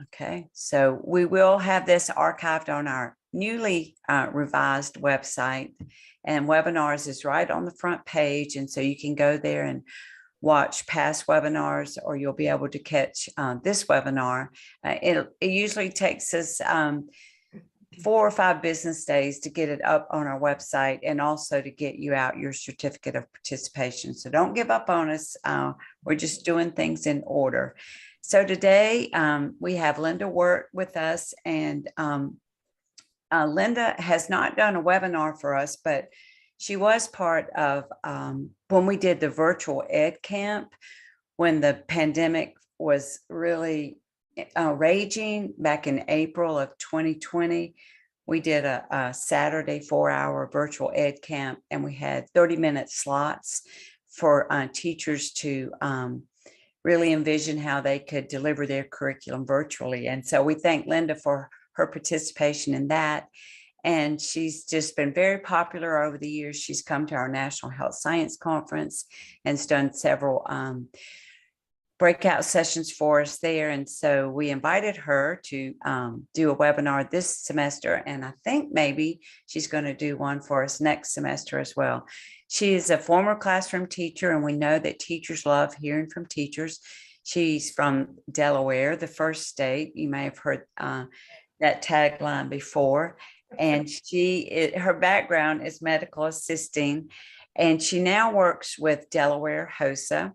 Okay, so we will have this archived on our newly revised website, and webinars is right on the front page. And so you can go there and watch past webinars, or you'll be able to catch this webinar. It usually takes us 4 or 5 business days to get it up on our website, and also to get you out your certificate of participation. So don't give up on us. We're just doing things in order. So today we have Linda Wirt with us, and Linda has not done a webinar for us, but she was part of when we did the virtual ed camp when the pandemic was really raging back in April of 2020. We did a Saturday 4-hour virtual ed camp, and we had 30-minute slots for teachers to really envision how they could deliver their curriculum virtually. And so we thank Linda for her participation in that. And she's just been very popular over the years. She's come to our National Health Science Conference and has done several breakout sessions for us there. And so we invited her to do a webinar this semester. And I think maybe she's going to do one for us next semester as well. She is a former classroom teacher, and we know that teachers love hearing from teachers. She's from Delaware, the first state. You may have heard that tagline before. And her background is medical assisting, and she now works with Delaware HOSA.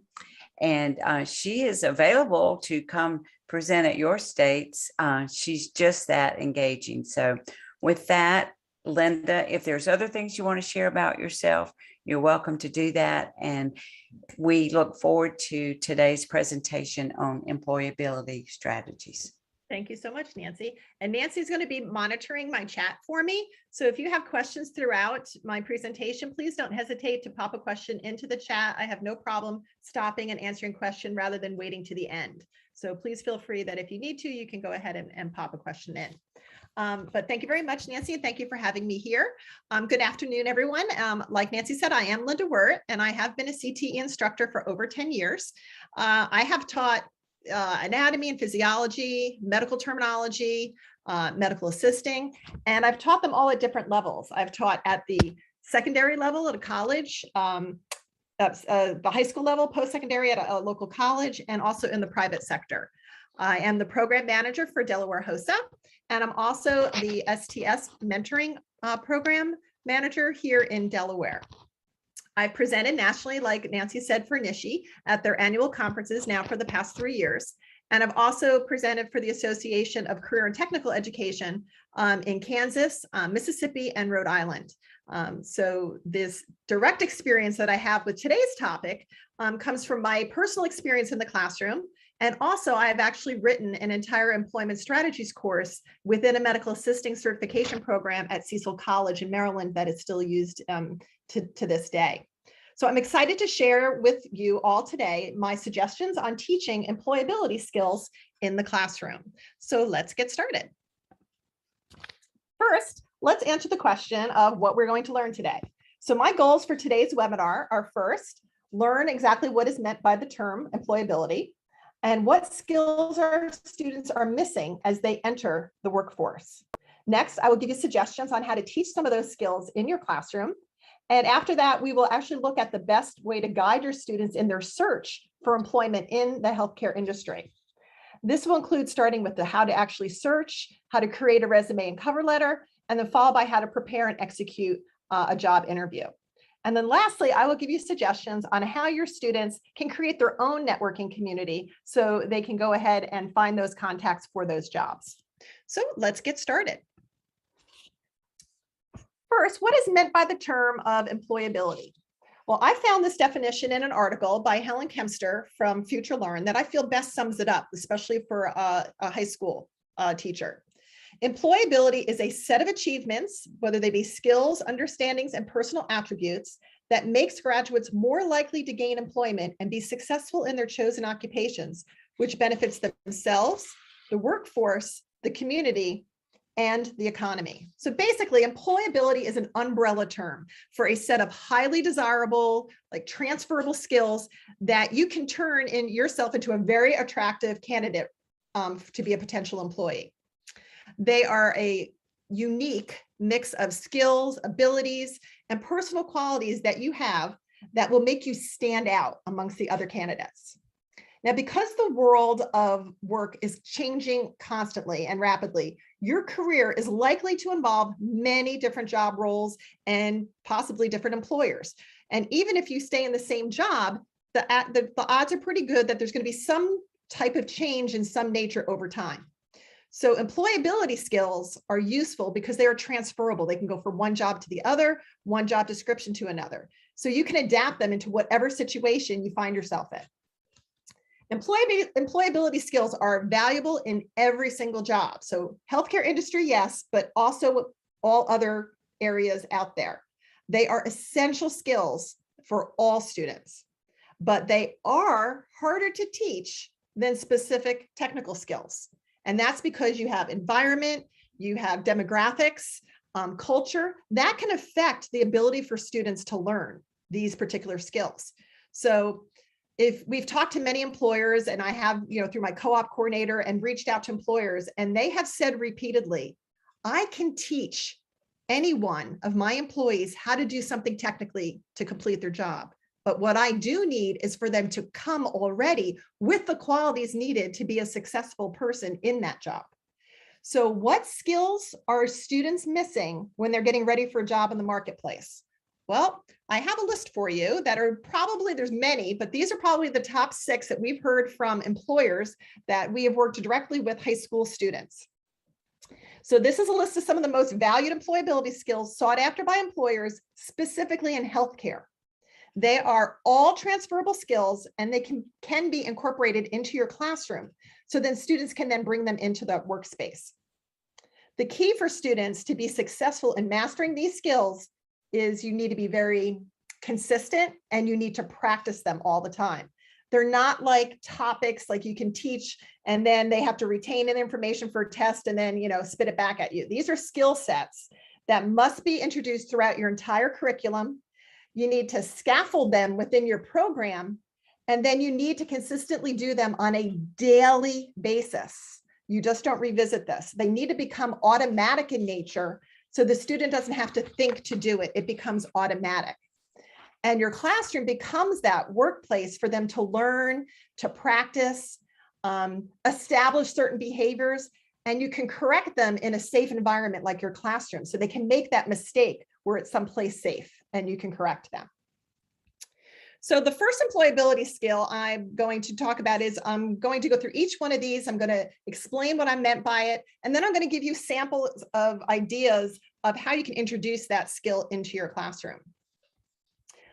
And she is available to come present at your states. She's just that engaging. So with that, Linda, if there's other things you want to share about yourself, you're welcome to do that. And we look forward to today's presentation on employability strategies. Thank you so much, Nancy. And Nancy's going to be monitoring my chat for me. So if you have questions throughout my presentation, please don't hesitate to pop a question into the chat. I have no problem stopping and answering question rather than waiting to the end. So please feel free that if you need to, you can go ahead and pop a question in. But thank you very much, Nancy, and thank you for having me here. Good afternoon, everyone. Like Nancy said, I am Linda Wirt, and I have been a CTE instructor for over 10 years. I have taught anatomy and physiology, medical terminology, medical assisting, and I've taught them all at different levels. I've taught at the secondary level at a college, the high school level, post-secondary at a local college, and also in the private sector. I am the program manager for Delaware HOSA, and I'm also the STS mentoring program manager here in Delaware. I've presented nationally, like Nancy said, for NISHE at their annual conferences now for the past 3 years. And I've also presented for the Association of Career and Technical Education in Kansas, Mississippi, and Rhode Island. So this direct experience that I have with today's topic comes from my personal experience in the classroom. And also, I've actually written an entire employment strategies course within a medical assisting certification program at Cecil College in Maryland that is still used to this day. So I'm excited to share with you all today my suggestions on teaching employability skills in the classroom. So let's get started. First, let's answer the question of what we're going to learn today. So my goals for today's webinar are: first, learn exactly what is meant by the term employability and what skills our students are missing as they enter the workforce. Next, I will give you suggestions on how to teach some of those skills in your classroom. And after that, we will actually look at the best way to guide your students in their search for employment in the healthcare industry. This will include starting with the how to actually search, how to create a resume and cover letter, and then followed by how to prepare and execute a job interview. And then lastly, I will give you suggestions on how your students can create their own networking community so they can go ahead and find those contacts for those jobs. So let's get started. First, what is meant by the term of employability? Well, I found this definition in an article by Helen Kempster from Future Learn that I feel best sums it up, especially for a high school teacher. Employability is a set of achievements, whether they be skills, understandings, and personal attributes, that makes graduates more likely to gain employment and be successful in their chosen occupations, which benefits themselves, the workforce, the community, and the economy. So basically, employability is an umbrella term for a set of highly desirable, like transferable skills that you can turn in yourself into a very attractive candidate to be a potential employee. They are a unique mix of skills, abilities, and personal qualities that you have that will make you stand out amongst the other candidates. Now, because the world of work is changing constantly and rapidly, your career is likely to involve many different job roles and possibly different employers. And even if you stay in the same job, the odds are pretty good that there's going to be some type of change in some nature over time. So employability skills are useful because they are transferable. They can go from one job to the other, one job description to another. So you can adapt them into whatever situation you find yourself in. Employability skills are valuable in every single job. So healthcare industry, yes, but also all other areas out there. They are essential skills for all students, but they are harder to teach than specific technical skills. And that's because you have environment, you have demographics, culture, that can affect the ability for students to learn these particular skills. So if we've talked to many employers, and I have, through my co-op coordinator, and reached out to employers, and they have said repeatedly, I can teach any one of my employees how to do something technically to complete their job. But what I do need is for them to come already with the qualities needed to be a successful person in that job. So what skills are students missing when they're getting ready for a job in the marketplace? Well, I have a list for you that are probably, there's many, but these are probably the top 6 that we've heard from employers that we have worked directly with high school students. So this is a list of some of the most valued employability skills sought after by employers, specifically in healthcare. They are all transferable skills, and they can be incorporated into your classroom. So then students can then bring them into the workspace. The key for students to be successful in mastering these skills is you need to be very consistent, and you need to practice them all the time. They're not like topics like you can teach and then they have to retain the information for a test and then, spit it back at you. These are skill sets that must be introduced throughout your entire curriculum. You need to scaffold them within your program, and then you need to consistently do them on a daily basis. You just don't revisit this. They need to become automatic in nature, so the student doesn't have to think to do it. It becomes automatic. And your classroom becomes that workplace for them to learn, to practice, establish certain behaviors, and you can correct them in a safe environment like your classroom. So they can make that mistake where it's someplace safe and you can correct them. So the first employability skill I'm going to talk about is I'm going to go through each one of these. I'm going to explain what I meant by it, and then I'm going to give you samples of ideas of how you can introduce that skill into your classroom.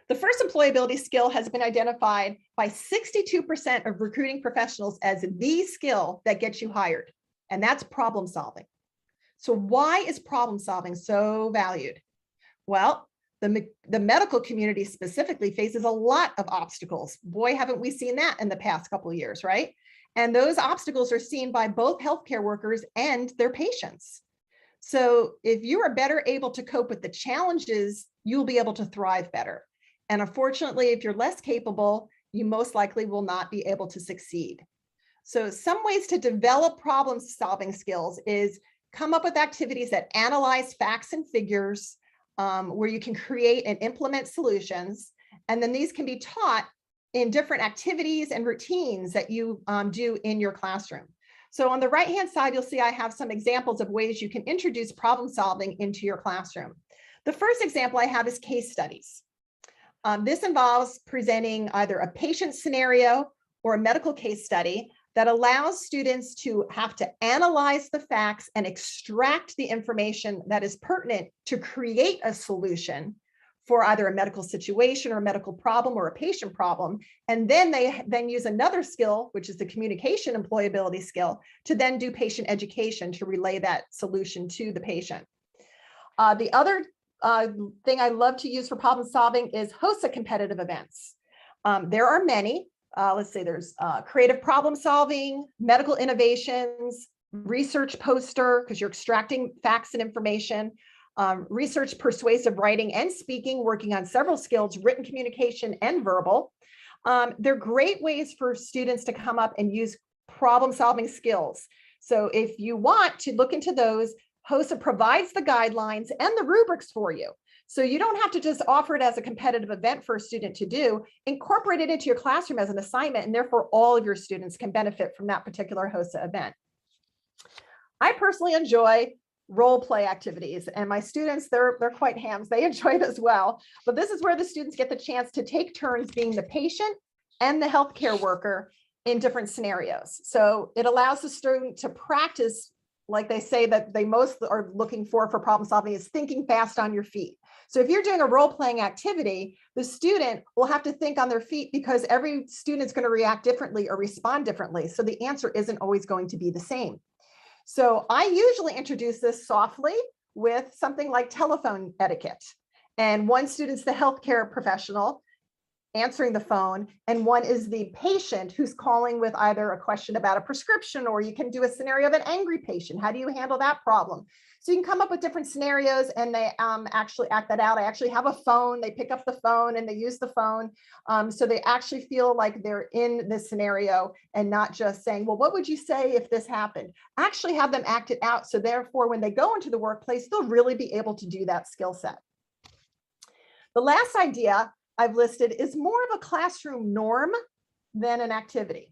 The first employability skill has been identified by 62% of recruiting professionals as the skill that gets you hired, and that's problem solving. So why is problem solving so valued? Well, the medical community specifically faces a lot of obstacles. Boy, haven't we seen that in the past couple of years, right? And those obstacles are seen by both healthcare workers and their patients. So if you are better able to cope with the challenges, you'll be able to thrive better. And unfortunately, if you're less capable, you most likely will not be able to succeed. So some ways to develop problem solving skills is come up with activities that analyze facts and figures, where you can create and implement solutions. And then these can be taught in different activities and routines that you do in your classroom. So on the right-hand side, you'll see I have some examples of ways you can introduce problem solving into your classroom. The first example I have is case studies. This involves presenting either a patient scenario or a medical case study that allows students to have to analyze the facts and extract the information that is pertinent to create a solution for either a medical situation or a medical problem or a patient problem. And then they then use another skill, which is the communication employability skill, to then do patient education to relay that solution to the patient. The other thing I love to use for problem solving is host a competitive events. There are many. Let's say there's creative problem solving, medical innovations, research poster, because you're extracting facts and information, research persuasive writing and speaking, working on several skills, written communication and verbal. They're great ways for students to come up and use problem-solving skills. So if you want to look into those, HOSA provides the guidelines and the rubrics for you. So you don't have to just offer it as a competitive event for a student to do, incorporate it into your classroom as an assignment, and therefore all of your students can benefit from that particular HOSA event. I personally enjoy role play activities, and my students, they're quite hams. They enjoy it as well. But this is where the students get the chance to take turns being the patient and the healthcare worker in different scenarios. So it allows the student to practice, like they say that they most are looking for problem solving, is thinking fast on your feet. So if you're doing a role-playing activity, the student will have to think on their feet because every student is going to react differently or respond differently. So the answer isn't always going to be the same. So I usually introduce this softly with something like telephone etiquette. And one student's the healthcare professional answering the phone, and one is the patient who's calling with either a question about a prescription, or you can do a scenario of an angry patient. How do you handle that problem? So you can come up with different scenarios, and they actually act that out. I actually have a phone. They pick up the phone and they use the phone. So they actually feel like they're in this scenario and not just saying, well, what would you say if this happened? Actually have them act it out. So therefore, when they go into the workplace, they'll really be able to do that skill set. The last idea I've listed is more of a classroom norm than an activity.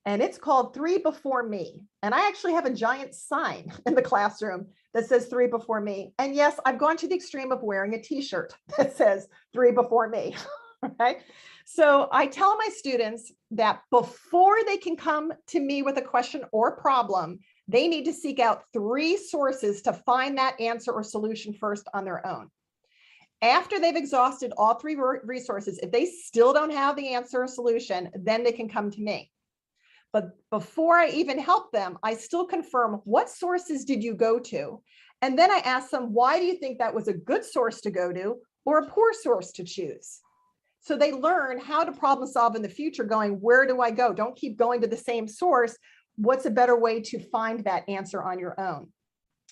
And it's called 3 Before Me. And I actually have a giant sign in the classroom that says 3 Before Me. And yes, I've gone to the extreme of wearing a t-shirt that says 3 Before Me. Right? So I tell my students that before they can come to me with a question or problem, they need to seek out 3 sources to find that answer or solution first on their own. After they've exhausted all 3 resources, if they still don't have the answer or solution, then they can come to me. But before I even help them, I still confirm what sources did you go to? And then I ask them, why do you think that was a good source to go to or a poor source to choose? So they learn how to problem solve in the future, going, where do I go? Don't keep going to the same source. What's a better way to find that answer on your own?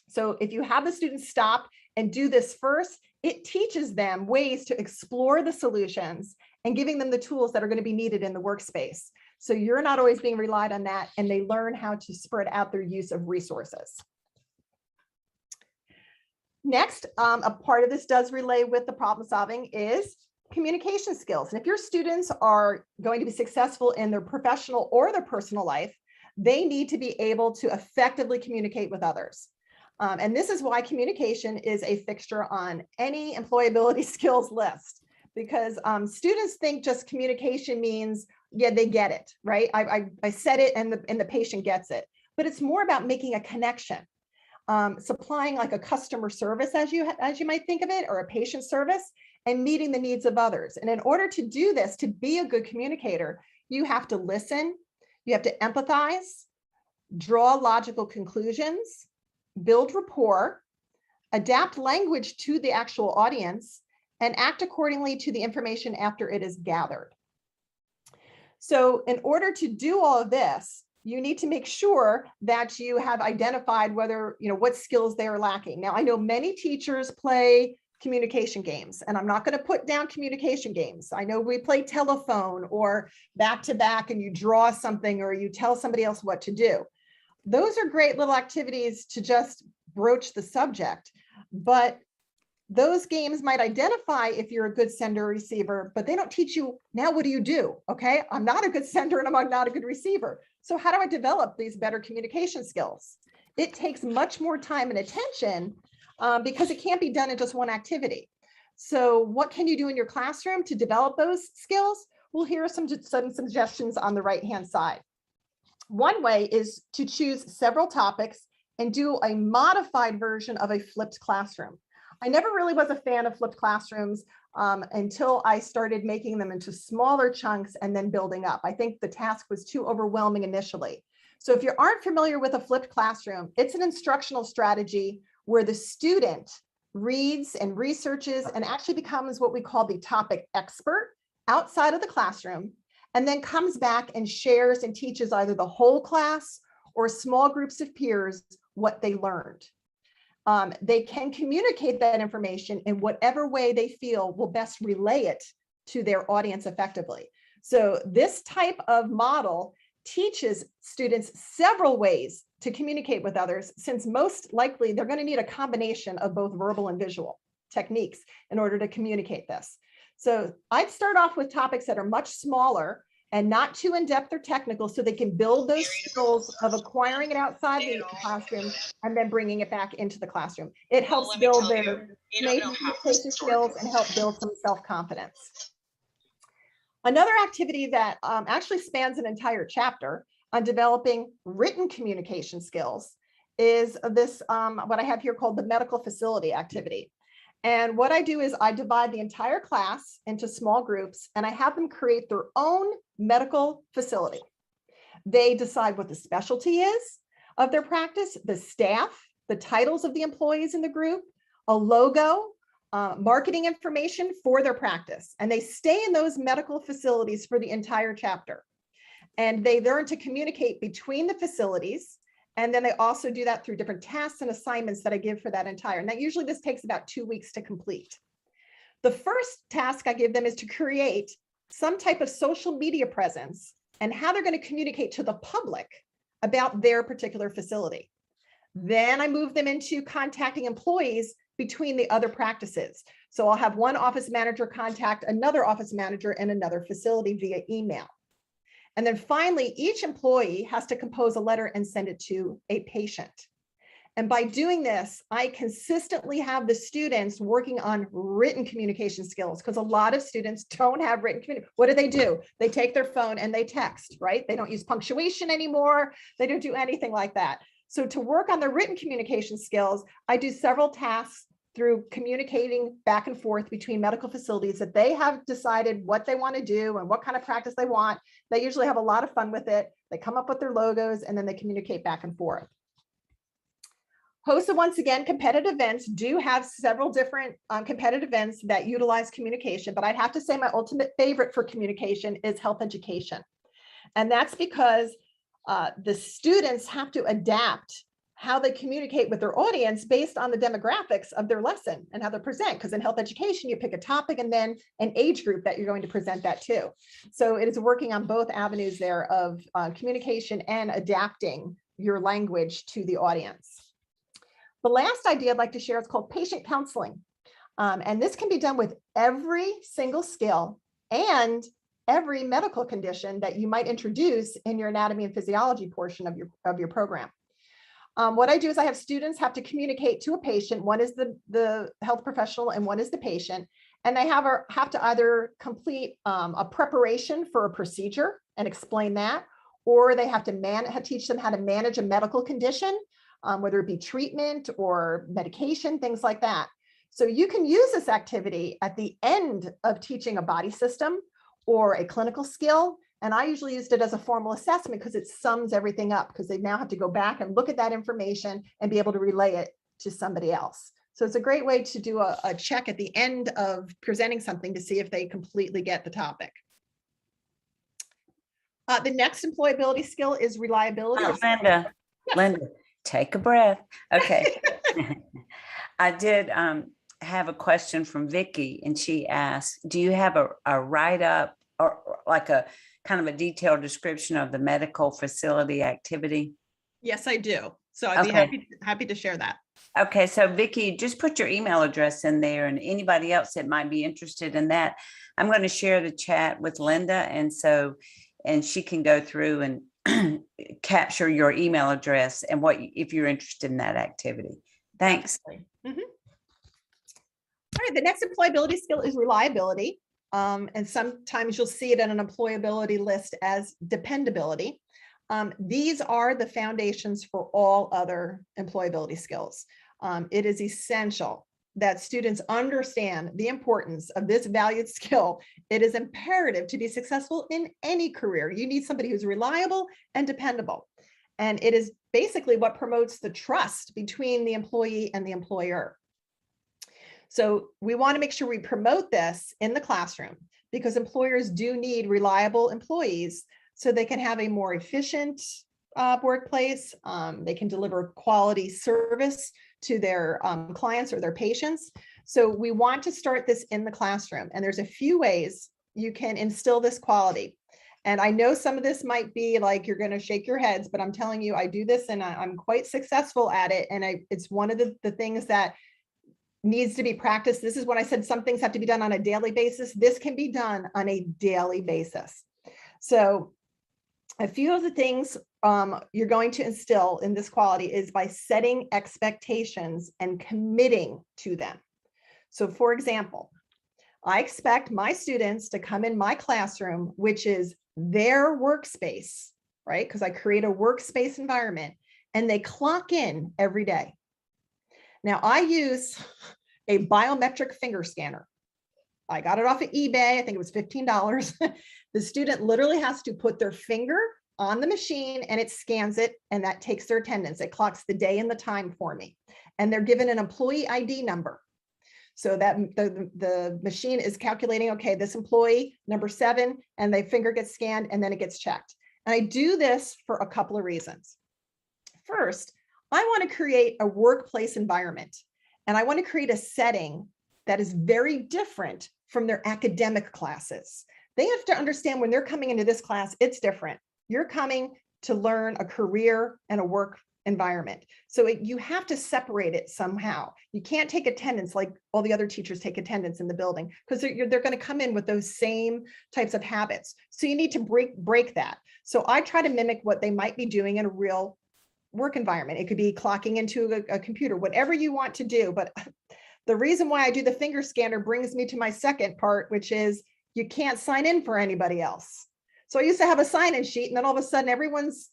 So if you have the students stop and do this first, it teaches them ways to explore the solutions and giving them the tools that are going to be needed in the workspace. So you're not always being relied on that, and they learn how to spread out their use of resources. Next, a part of this does relay with the problem solving is communication skills. And if your students are going to be successful in their professional or their personal life, they need to be able to effectively communicate with others. And this is why communication is a fixture on any employability skills list, because students think just communication means, yeah, they get it, right? I said it and the patient gets it, but it's more about making a connection, supplying like a customer service as you might think of it, or a patient service, and meeting the needs of others. And in order to do this, to be a good communicator, you have to listen, you have to empathize, draw logical conclusions, build rapport, adapt language to the actual audience, and act accordingly to the information after it is gathered. So in order to do all of this, you need to make sure that you have identified whether, what skills they are lacking. Now, I know many teachers play communication games, and I'm not going to put down communication games. I know we play telephone or back to back, and you draw something or you tell somebody else what to do. Those are great little activities to just broach the subject, but those games might identify if you're a good sender or receiver, but they don't teach you, now what do you do? Okay, I'm not a good sender and I'm not a good receiver. So how do I develop these better communication skills? It takes much more time and attention because it can't be done in just one activity. So what can you do in your classroom to develop those skills? Well, here are some suggestions on the right-hand side. One way is to choose several topics and do a modified version of a flipped classroom. I never really was a fan of flipped classrooms until I started making them into smaller chunks and then building up. I think the task was too overwhelming initially. So if you aren't familiar with a flipped classroom, it's an instructional strategy where the student reads and researches and actually becomes what we call the topic expert outside of the classroom, and then comes back and shares and teaches either the whole class or small groups of peers what they learned. They can communicate that information in whatever way they feel will best relay it to their audience effectively. So this type of model teaches students several ways to communicate with others, since most likely they're going to need a combination of both verbal and visual techniques in order to communicate this. So I'd start off with topics that are much smaller and not too in-depth or technical, so they can build those skills of acquiring it outside the classroom and then bringing it back into the classroom. It helps build their communication skills and help build some self-confidence. Another activity that actually spans an entire chapter on developing written communication skills is this, what I have here called the medical facility activity. And what I do is I divide the entire class into small groups, and I have them create their own medical facility. They decide what the specialty is of their practice, the staff, the titles of the employees in the group, a logo, marketing information for their practice. And they stay in those medical facilities for the entire chapter. And they learn to communicate between the facilities. And then they also do that through different tasks and assignments that I give for that entire. And that usually this takes about 2 weeks to complete. The first task I give them is to create some type of social media presence and how they're going to communicate to the public about their particular facility. Then I move them into contacting employees between the other practices. So I'll have one office manager contact another office manager in another facility via email. And then finally, each employee has to compose a letter and send it to a patient. And by doing this, I consistently have the students working on written communication skills, because a lot of students don't have written communication. What do? They take their phone and they text, right? They don't use punctuation anymore. They don't do anything like that. So to work on the written communication skills, I do several tasks through communicating back and forth between medical facilities that they have decided what they want to do and what kind of practice they want. They usually have a lot of fun with it. They come up with their logos and then they communicate back and forth. Hosts of, once again, competitive events do have several different competitive events that utilize communication, but I'd have to say my ultimate favorite for communication is health education. And that's because the students have to adapt how they communicate with their audience based on the demographics of their lesson and how they present. Because in health education, you pick a topic and then an age group that you're going to present that to. So it is working on both avenues there of communication and adapting your language to the audience. The last idea I'd like to share is called patient counseling. And this can be done with every single skill and every medical condition that you might introduce in your anatomy and physiology portion of your program. What I do is I have students have to communicate to a patient. One is the health professional and one is the patient. And they have to either complete a preparation for a procedure and explain that, or they have to teach them how to manage a medical condition, whether it be treatment or medication, things like that. So you can use this activity at the end of teaching a body system or a clinical skill. And I usually used it as a formal assessment because it sums everything up, because they now have to go back and look at that information and be able to relay it to somebody else. So it's a great way to do a check at the end of presenting something to see if they completely get the topic. The next employability skill is reliability. Linda, yes. Linda, take a breath. Okay. I did have a question from Vicki, and she asked, do you have a write-up or like a kind of a detailed description of the medical facility activity? Yes, I do. So I'd be happy to share that. Okay, so Vicki, just put your email address in there, and anybody else that might be interested in that, I'm going to share the chat with Linda, and she can go through and capture your email address and if you're interested in that activity. Thanks. Mm-hmm. All right, the next employability skill is reliability. And sometimes you'll see it in an employability list as dependability. These are the foundations for all other employability skills. It is essential that students understand the importance of this valued skill. It is imperative to be successful in any career. You need somebody who's reliable and dependable. And it is basically what promotes the trust between the employee and the employer. So we want to make sure we promote this in the classroom, because employers do need reliable employees so they can have a more efficient workplace. They can deliver quality service to their clients or their patients. So we want to start this in the classroom. And there's a few ways you can instill this quality. And I know some of this might be like, you're going to shake your heads, but I'm telling you, I do this and I'm quite successful at it. And it's one of the things that needs to be practiced. This is when I said some things have to be done on a daily basis. This can be done on a daily basis. So a few of the things you're going to instill in this quality is by setting expectations and committing to them. So for example, I expect my students to come in my classroom, which is their workspace, right? Because I create a workspace environment, and they clock in every day. Now I use a biometric finger scanner. I got it off of eBay. I think it was $15. The student literally has to put their finger on the machine and it scans it, and that takes their attendance. It clocks the day and the time for me. And they're given an employee ID number. So that the machine is calculating, okay, this employee, number 7, and their finger gets scanned and then it gets checked. And I do this for a couple of reasons. First, I want to create a workplace environment, and I want to create a setting that is very different from their academic classes. They have to understand when they're coming into this class, it's different. You're coming to learn a career and a work environment. So you have to separate it somehow. You can't take attendance like all the other teachers take attendance in the building, because they're going to come in with those same types of habits. So you need to break that. So I try to mimic what they might be doing in a real work environment. It could be clocking into a computer, whatever you want to do. But the reason why I do the finger scanner brings me to my second part, which is you can't sign in for anybody else. So I used to have a sign-in sheet, and then all of a sudden everyone's,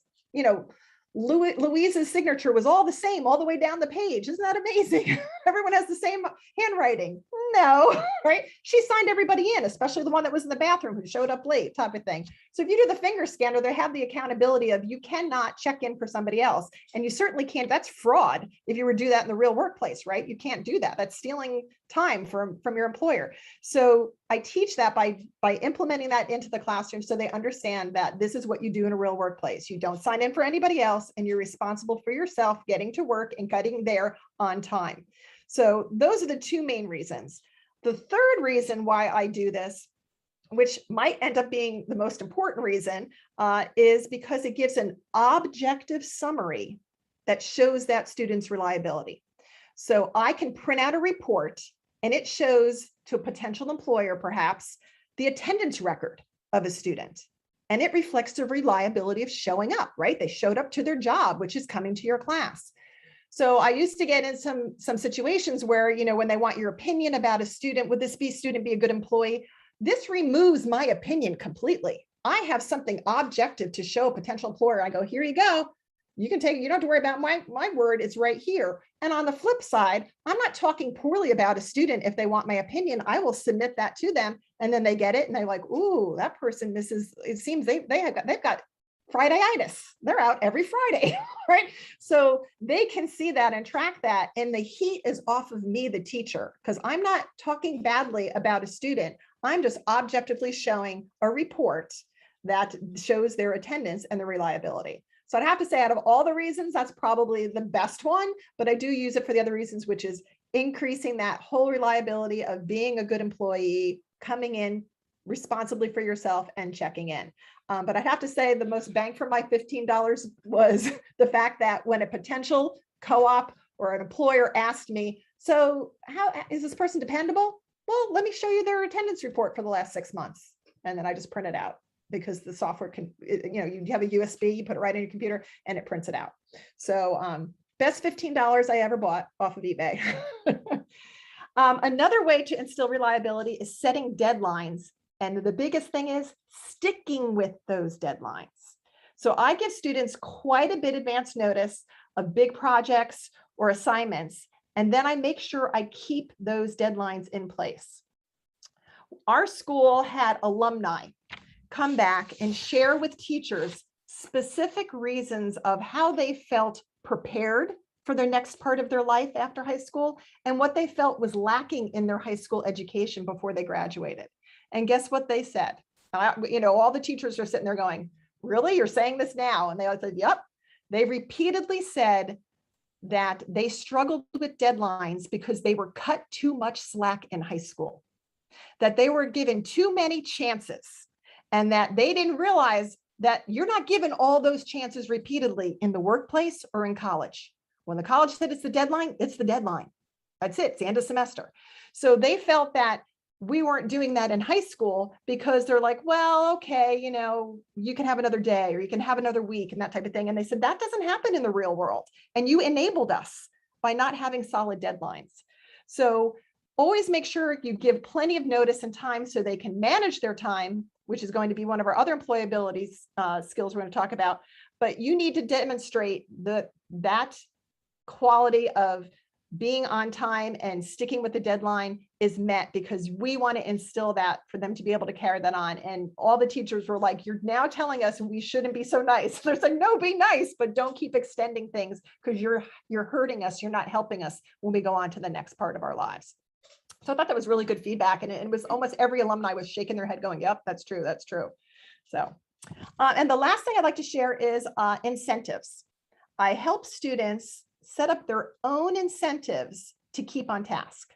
Louise's signature was all the same all the way down the page. Isn't that amazing? Everyone has the same handwriting. No, right? She signed everybody in, especially the one that was in the bathroom who showed up late, type of thing. So if you do the finger scanner, they have the accountability of you cannot check in for somebody else. And you certainly can't, that's fraud if you were to do that in the real workplace, right? You can't do that. That's stealing time from your employer. So I teach that by implementing that into the classroom, so they understand that this is what you do in a real workplace. You don't sign in for anybody else, and you're responsible for yourself getting to work and getting there on time. So those are the two main reasons. The third reason why I do this, which might end up being the most important reason, is because it gives an objective summary that shows that student's reliability. So I can print out a report, and it shows to a potential employer, perhaps, the attendance record of a student. And it reflects the reliability of showing up, right? They showed up to their job, which is coming to your class. So I used to get in some situations where, when they want your opinion about a student, would this student be a good employee? This removes my opinion completely. I have something objective to show a potential employer. I go, here you go. You can take it. You don't have to worry about my word. It's right here. And on the flip side, I'm not talking poorly about a student. If they want my opinion, I will submit that to them, and then they get it. And they're like, ooh, that person misses, it seems they've got Fridayitis. They're out every Friday, right? So they can see that and track that. And the heat is off of me, the teacher, because I'm not talking badly about a student. I'm just objectively showing a report that shows their attendance and the reliability. So I'd have to say, out of all the reasons, that's probably the best one, but I do use it for the other reasons, which is increasing that whole reliability of being a good employee, coming in responsibly for yourself and checking in. But I'd have to say the most bang for my $15 was the fact that when a potential co-op or an employer asked me, so how is this person dependable? Well, let me show you their attendance report for the last 6 months. And then I just print it out, because the software can, you have a USB, you put it right in your computer and it prints it out. So best $15 I ever bought off of eBay. Another way to instill reliability is setting deadlines. And the biggest thing is sticking with those deadlines. So I give students quite a bit advance notice of big projects or assignments, and then I make sure I keep those deadlines in place. Our school had alumni come back and share with teachers specific reasons of how they felt prepared for their next part of their life after high school, and what they felt was lacking in their high school education before they graduated. And guess what they said? All the teachers are sitting there going, really? You're saying this now? And they all said, yep. They repeatedly said that they struggled with deadlines because they were cut too much slack in high school, that they were given too many chances. and that they didn't realize that you're not given all those chances repeatedly in the workplace or in college. When the college said it's the deadline, it's the deadline. That's it. It's the end of semester. So they felt that we weren't doing that in high school because they're like, well, okay, you know, you can have another day or you can have another week and that type of thing. And they said, that doesn't happen in the real world. And you enabled us by not having solid deadlines. So always make sure you give plenty of notice and time so they can manage their time, which is going to be one of our other employability skills we're going to talk about. But you need to demonstrate that quality of being on time and sticking with the deadline is met, because we want to instill that for them to be able to carry that on. And all the teachers were like, you're now telling us we shouldn't be so nice. They're like, no, be nice, but don't keep extending things, because you're hurting us. You're not helping us when we go on to the next part of our lives. So I thought that was really good feedback. And it was almost every alumni was shaking their head going, yep, that's true. That's true. So, and the last thing I'd like to share is incentives. I help students set up their own incentives to keep on task.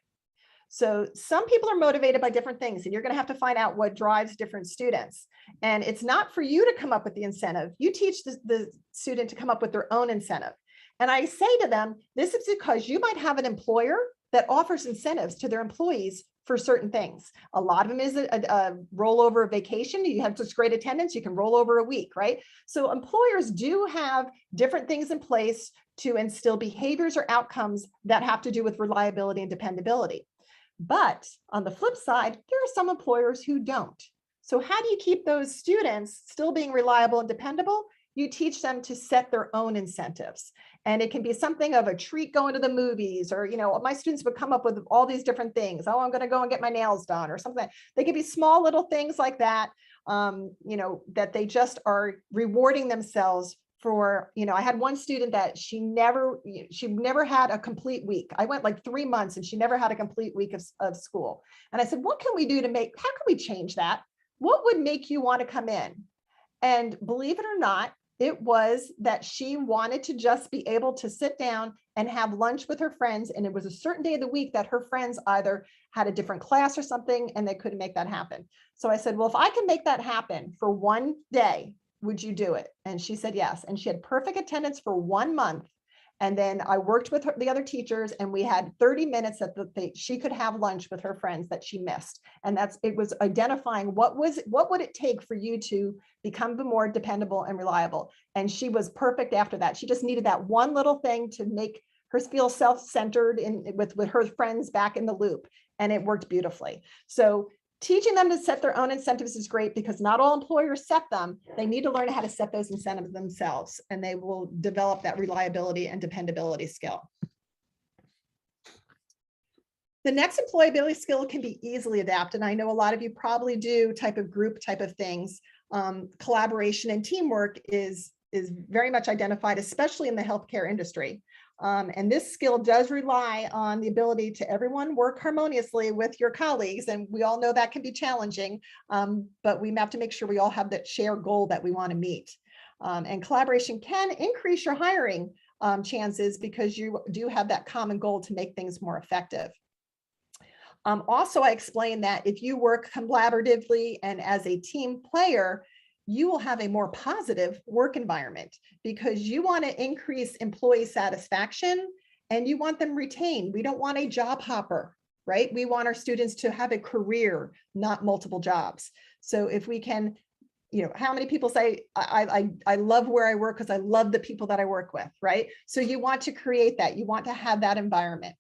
So some people are motivated by different things, and you're going to have to find out what drives different students. And it's not for you to come up with the incentive. You teach the student to come up with their own incentive. And I say to them, this is because you might have an employer that offers incentives to their employees for certain things. A lot of them is a rollover vacation. You have such great attendance, you can roll over a week, right? So employers do have different things in place to instill behaviors or outcomes that have to do with reliability and dependability. But on the flip side, there are some employers who don't. So how do you keep those students still being reliable and dependable? You teach them to set their own incentives. And it can be something of a treat going to the movies, or, you know, my students would come up with all these different things. Oh, I'm going to go and get my nails done or something. They could be small little things like that, you know, that they just are rewarding themselves for. You know, I had one student that she never had a complete week. I went like 3 months and she never had a complete week of school. And I said, what can we do how can we change that? What would make you want to come in? And believe it or not, it was that she wanted to just be able to sit down and have lunch with her friends. And it was a certain day of the week that her friends either had a different class or something, and they couldn't make that happen. So I said, well, if I can make that happen for one day, would you do it? And she said yes. And she had perfect attendance for 1 month. And then I worked with the other teachers, and we had 30 minutes that she could have lunch with her friends that she missed. And it was identifying what would it take for you to become more dependable and reliable. And she was perfect after that. She just needed that one little thing to make her feel self-centered with her friends back in the loop. And it worked beautifully. So teaching them to set their own incentives is great, because not all employers set them. They need to learn how to set those incentives themselves, and they will develop that reliability and dependability skill. The next employability skill can be easily adapted. I know a lot of you probably do group type of things. Collaboration and teamwork is very much identified, especially in the healthcare industry. And this skill does rely on the ability to everyone work harmoniously with your colleagues. And we all know that can be challenging, but we have to make sure we all have that shared goal that we want to meet. And collaboration can increase your hiring chances, because you do have that common goal to make things more effective. Also, I explained that if you work collaboratively and as a team player, you will have a more positive work environment, because you want to increase employee satisfaction and you want them retained. We don't want a job hopper, right? We want our students to have a career, not multiple jobs. So if we can, you know, how many people say, I love where I work because I love the people that I work with, right? So you want to create that. You want to have that environment.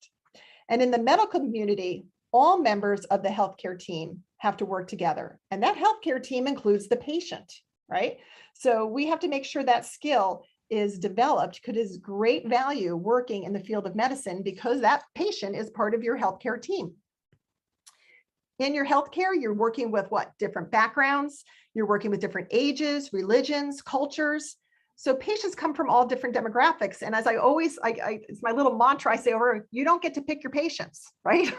And in the medical community, all members of the healthcare team have to work together. And that healthcare team includes the patient, right? So we have to make sure that skill is developed, because it's great value working in the field of medicine, because that patient is part of your healthcare team. In your healthcare, you're working with different backgrounds, you're working with different ages, religions, cultures. So patients come from all different demographics. And as I always, it's my little mantra I say over, you don't get to pick your patients, right?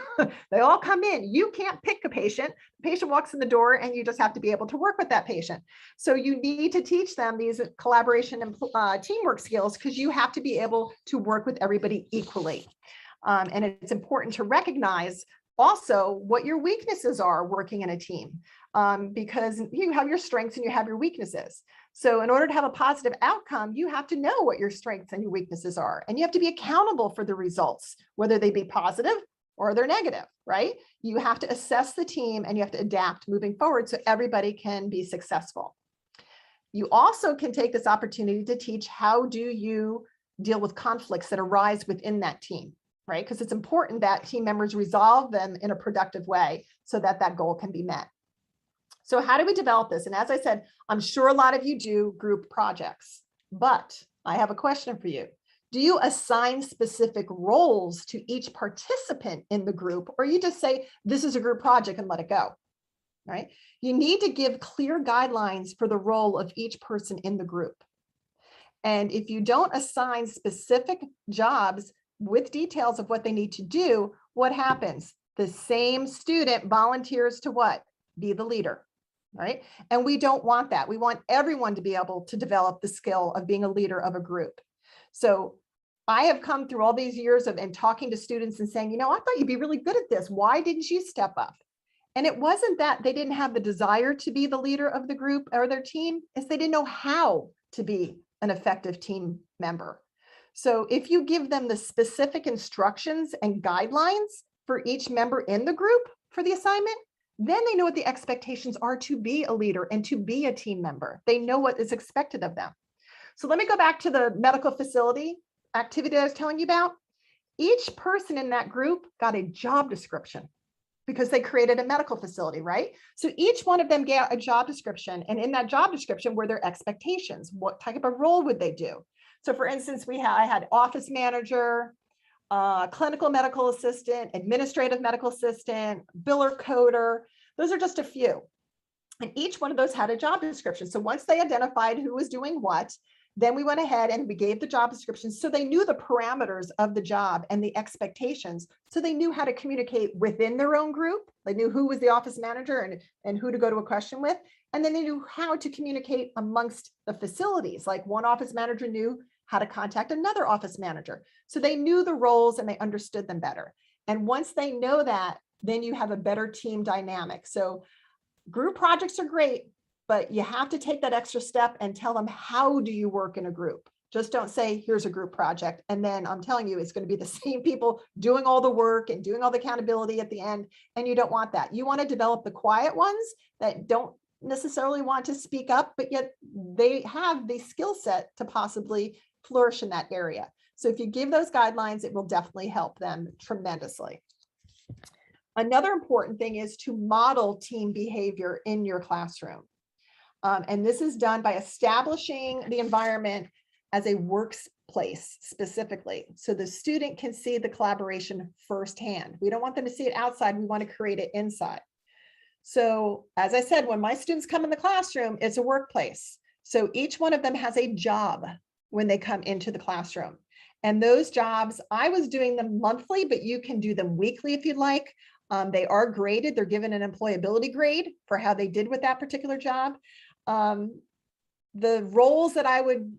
They all come in. You can't pick a patient. The patient walks in the door and you just have to be able to work with that patient. So you need to teach them these collaboration and teamwork skills, because you have to be able to work with everybody equally. And it's important to recognize also what your weaknesses are working in a team, because you have your strengths and you have your weaknesses. So in order to have a positive outcome, you have to know what your strengths and your weaknesses are, and you have to be accountable for the results, whether they be positive or they're negative, right? You have to assess the team and you have to adapt moving forward so everybody can be successful. You also can take this opportunity to teach how do you deal with conflicts that arise within that team, right? Because it's important that team members resolve them in a productive way so that that goal can be met. So how do we develop this? And as I said, I'm sure a lot of you do group projects, but I have a question for you. Do you assign specific roles to each participant in the group, or you just say, this is a group project and let it go, right? You need to give clear guidelines for the role of each person in the group. And if you don't assign specific jobs with details of what they need to do, what happens? The same student volunteers to what? Be the leader, right? And we don't want that. We want everyone to be able to develop the skill of being a leader of a group. So I have come through all these years of and talking to students and saying, you know, I thought you'd be really good at this. Why didn't you step up? And it wasn't that they didn't have the desire to be the leader of the group or their team, it's they didn't know how to be an effective team member. So if you give them the specific instructions and guidelines for each member in the group for the assignment, then they know what the expectations are to be a leader and to be a team member. They know what is expected of them. So let me go back to the medical facility activity I was telling you about. Each person in that group got a job description because they created a medical facility, right? So each one of them got a job description, and in that job description were their expectations. What type of role would they do? So for instance, I had office manager, clinical medical assistant, administrative medical assistant, biller coder. Those are just a few. And each one of those had a job description. So once they identified who was doing what, then we went ahead and we gave the job descriptions so they knew the parameters of the job and the expectations. So they knew how to communicate within their own group. They knew who was the office manager and who to go to a question with. And then they knew how to communicate amongst the facilities. Like one office manager knew how to contact another office manager. So they knew the roles and they understood them better. And once they know that, then you have a better team dynamic. So group projects are great, but you have to take that extra step and tell them, how do you work in a group? Just don't say, here's a group project. And then I'm telling you, it's going to be the same people doing all the work and doing all the accountability at the end. And you don't want that. You want to develop the quiet ones that don't necessarily want to speak up, but yet they have the skill set to possibly flourish in that area. So if you give those guidelines, it will definitely help them tremendously. Another important thing is to model team behavior in your classroom. And this is done by establishing the environment as a workplace specifically. So the student can see the collaboration firsthand. We don't want them to see it outside. We want to create it inside. So as I said, when my students come in the classroom, it's a workplace. So each one of them has a job when they come into the classroom. And those jobs, I was doing them monthly, but you can do them weekly if you'd like. They are graded. They're given an employability grade for how they did with that particular job. The roles that I would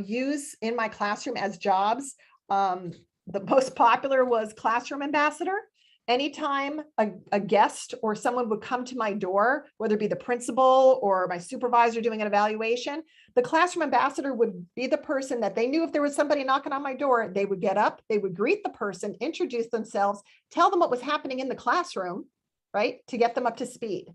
use in my classroom as jobs, the most popular was classroom ambassador. Anytime a guest or someone would come to my door, whether it be the principal or my supervisor doing an evaluation, the classroom ambassador would be the person that they knew if there was somebody knocking on my door, they would get up, they would greet the person, introduce themselves, tell them what was happening in the classroom, right, to get them up to speed.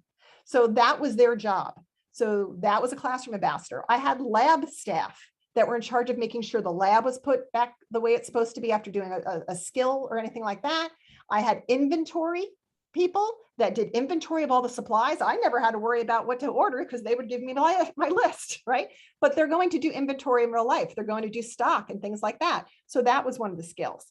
So that was their job. So that was a classroom ambassador. I had lab staff that were in charge of making sure the lab was put back the way it's supposed to be after doing a skill or anything like that. I had inventory people that did inventory of all the supplies. I never had to worry about what to order because they would give me my list, right? But they're going to do inventory in real life. They're going to do stock and things like that. So that was one of the skills.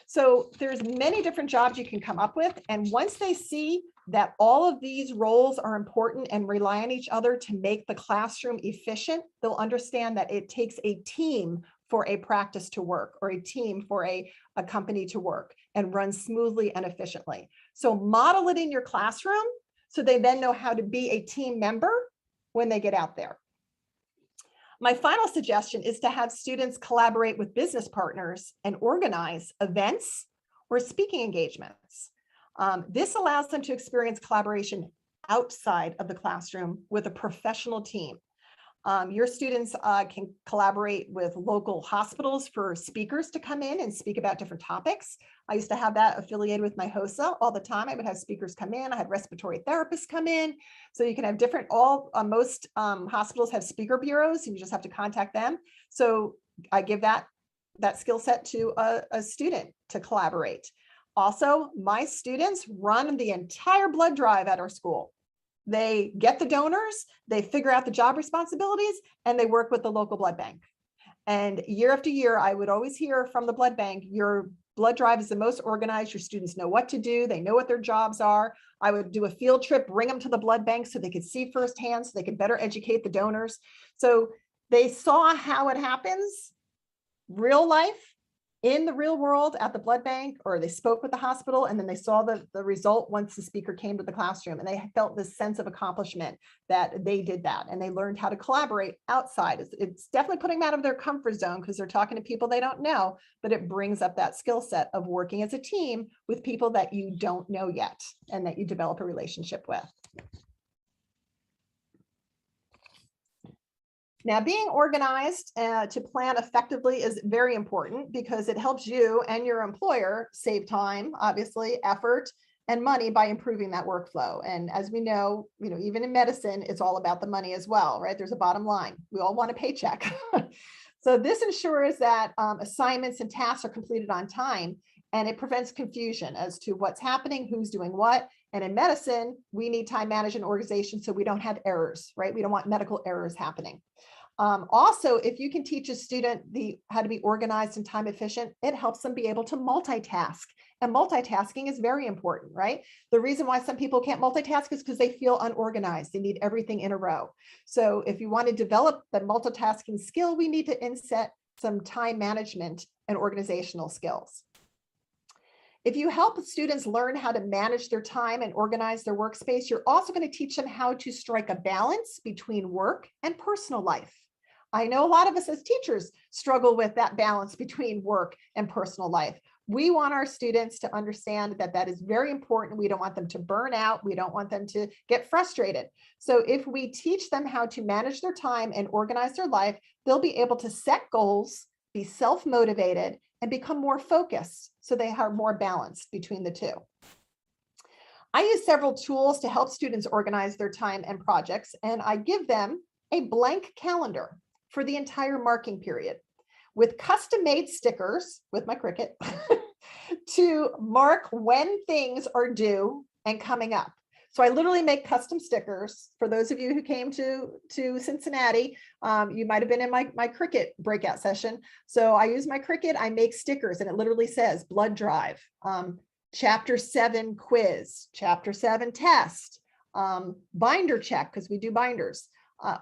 So there's many different jobs you can come up with. And once they see that all of these roles are important and rely on each other to make the classroom efficient, they'll understand that it takes a team for a practice to work or a team for a company to work and run smoothly and efficiently. So model it in your classroom so they then know how to be a team member when they get out there. My final suggestion is to have students collaborate with business partners and organize events or speaking engagements. This allows them to experience collaboration outside of the classroom with a professional team. Your students can collaborate with local hospitals for speakers to come in and speak about different topics. I used to have that affiliated with my HOSA all the time. I would have speakers come in. I had respiratory therapists come in. So you can have different, most hospitals have speaker bureaus, and you just have to contact them. So I give that skill set to a student to collaborate. Also, my students run the entire blood drive at our school. They get the donors, they figure out the job responsibilities, and they work with the local blood bank. And year after year, I would always hear from the blood bank, your blood drive is the most organized, your students know what to do, they know what their jobs are. I would do a field trip, bring them to the blood bank so they could see firsthand, so they could better educate the donors. So they saw how it happens, real life, in the real world at the blood bank, or they spoke with the hospital, and then they saw the result once the speaker came to the classroom, and they felt this sense of accomplishment that they did that, and they learned how to collaborate outside. It's definitely putting them out of their comfort zone because they're talking to people they don't know, but it brings up that skill set of working as a team with people that you don't know yet and that you develop a relationship with. Now, being organized to plan effectively is very important because it helps you and your employer save time, obviously, effort, and money by improving that workflow. And as we know, even in medicine, it's all about the money as well, right? There's a bottom line. We all want a paycheck. So this ensures that assignments and tasks are completed on time, and it prevents confusion as to what's happening, who's doing what. And in medicine, we need time management organization so we don't have errors, right? We don't want medical errors happening. Also, if you can teach a student how to be organized and time efficient, it helps them be able to multitask. And multitasking is very important, right? The reason why some people can't multitask is because they feel unorganized. They need everything in a row. So if you want to develop the multitasking skill, we need to inset some time management and organizational skills. If you help students learn how to manage their time and organize their workspace, you're also going to teach them how to strike a balance between work and personal life. I know a lot of us as teachers struggle with that balance between work and personal life. We want our students to understand that that is very important. We don't want them to burn out. We don't want them to get frustrated. So if we teach them how to manage their time and organize their life, they'll be able to set goals, be self-motivated, and become more focused so they are more balanced between the two. I use several tools to help students organize their time and projects, and I give them a blank calendar for the entire marking period with custom-made stickers with my Cricut to mark when things are due and coming up. So I literally make custom stickers. For those of you who came to Cincinnati, you might have been in my Cricut breakout session. So I use my Cricut, I make stickers, and it literally says blood drive, chapter 7 quiz, chapter 7 test, binder check, because we do binders,